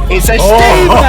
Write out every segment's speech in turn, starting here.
It's a statement.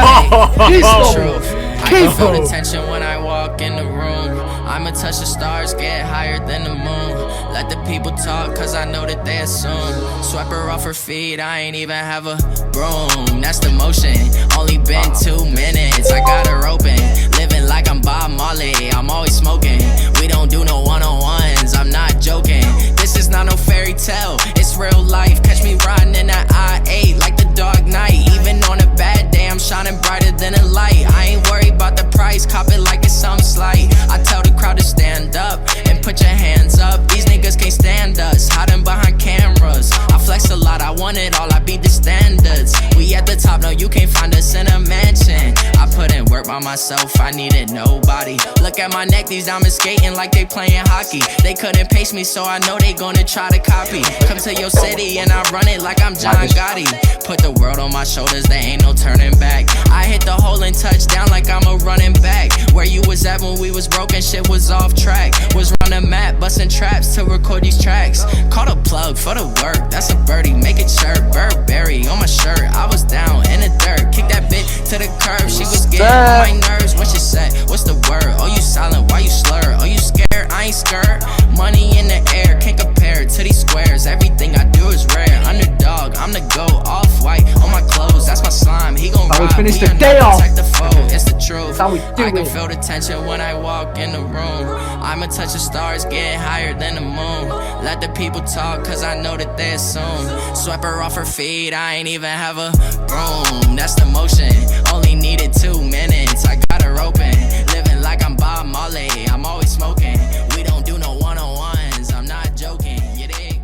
I can feel the tension when I walk in the room. I'ma touch the stars, get higher than the moon. Let the people talk, cause I know that they assume. Swipe her off her feet, I ain't even have a broom. That's the motion, only been 2 minutes. I got her open, living like I'm Bob Marley. I'm always smoking, we don't do no one-on-ones, I'm not joking. This is not no fairy tale, it's real life. Catch me riding in that I-8 like the Dark Knight. Even on a bad day, I'm shining brighter than a light. I ain't worried about the price, cop it like it's some slight. I tell the crowd to stand up and put your hands up. These niggas can't stand us, hiding behind cameras. I flex a lot, I want it all, I beat the standards. We at the top, no, you can't find us in a mansion. I put in work by myself, I needed nobody. Look at my neck, these diamonds skating like they playing hockey. They couldn't pace me, so I know they gonna try to copy. Come to your city and I run it like I'm John Gotti. Put the world on my shoulders, there ain't no turning back. I hit the hole and touch down like I'm a running back. Where you was at when we was broken, shit was off track. Was running the map, busting traps to record these tracks. Caught a plug for the work, that's a birdie, make it chirp. Burberry on my shirt, I was down in the dirt. Kick that bitch to the curb, she was getting on my nerves. What she said, what's the word? Oh, you silent, why you slur? Oh, you scared, I ain't scared. Money in the air, can't compare to these squares. Everything I do is rare, underdog, I'm the GOAT. Off-white on my clothes, that's my slime. He gon' ride, we finish the day off. Protect the foe, it's the truth. That's how we do I can it. feel the tension when I walk in the room. I'ma touch the stars, get higher than the moon. Let the people talk, cause I know that they assume. Swipe her off her feet, I ain't even have a broom. That's the motion, only needed 2 minutes. I got her open, living like I'm Bob Marley. I'm always smoking, we don't do no one-on-ones, I'm not joking, you dig?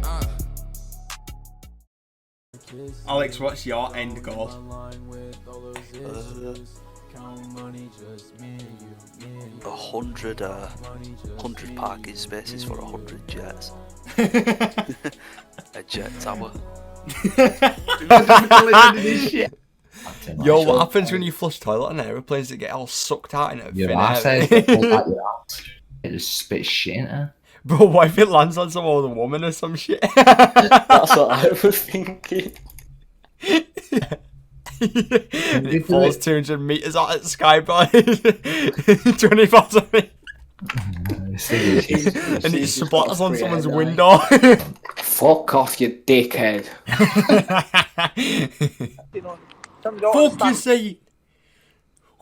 Alex, what's your end goal? 100 parking spaces for 100 jets. A jet tower. Yo, what happens when you flush toilet on aeroplanes that get all sucked out in it? Your ass says it just spits shit in her. Bro, what if it lands on some older woman or some shit? That's what I was thinking. It falls 200 meters out of the sky, bro. 24 something. And it splatters on someone's window. Fuck off, you dickhead. Fuck you, say.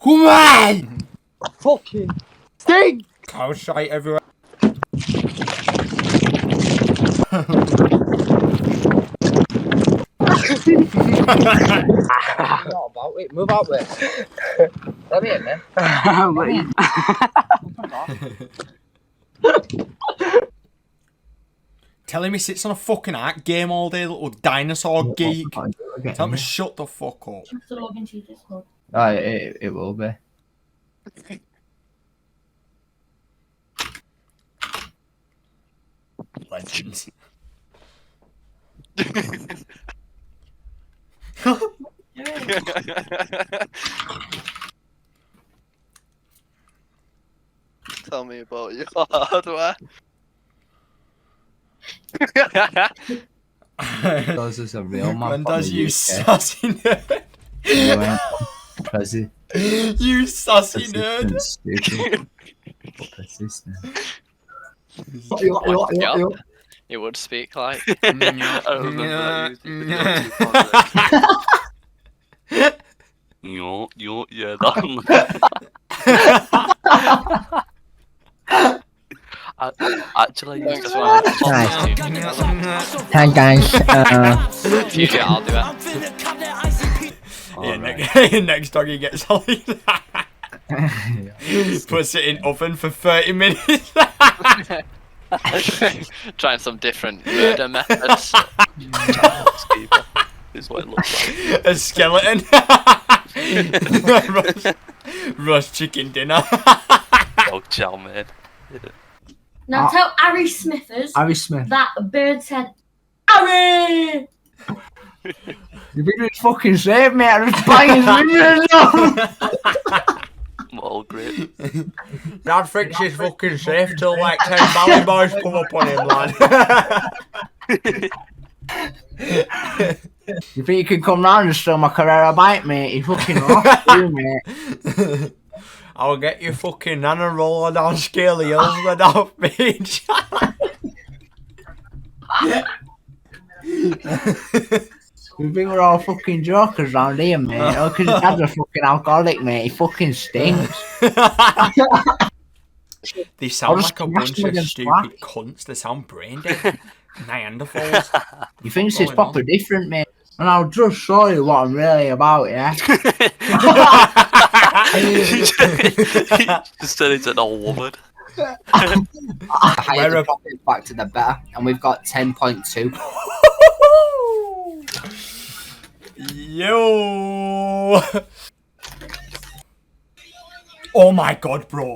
Come on! Fucking stink! Cow shite everywhere. Not about it, move out there. Let me in, man. Telling me sits on a fucking art game all day, little dinosaur geek. Tell me shut the fuck up. It will be. Legends. Tell me about your hardware. Those is a real man. When does you sassy nerd? You sassy nerd. You would speak like. I remember yeah, that actually, I used to Hi guys. If you do it, I'll do it. Yeah, next doggy gets Ollie. Puts it in oven for 30 minutes. Trying some different murder methods. is what it looks like. A skeleton. roast chicken dinner. Dog chow man. Now tell Harry Smithers Smith. that a bird said, Harry! You better fucking save me. I was banging his All great. Dad thinks he's fucking safe till like 10 Bally boys come up on him, lad. You think you can come round and steal my Carrera bike, mate? You fucking lost, you, mate. I'll get your fucking nana roller down Scaly Hills with that bitch. You think we're all fucking jokers round here, mate? Oh, because his dad's a fucking alcoholic, mate. He fucking stinks. They sound I'll like a just bunch smash them of against stupid cunts. They sound brain dead. Neanderthals. He thinks it's going on? proper different, mate. And I'll just show you what I'm really about, yeah? Just turn into an old woman. The higher Where the a- profit factor, the better. And we've got 10.2. Yo. Oh my god, bro.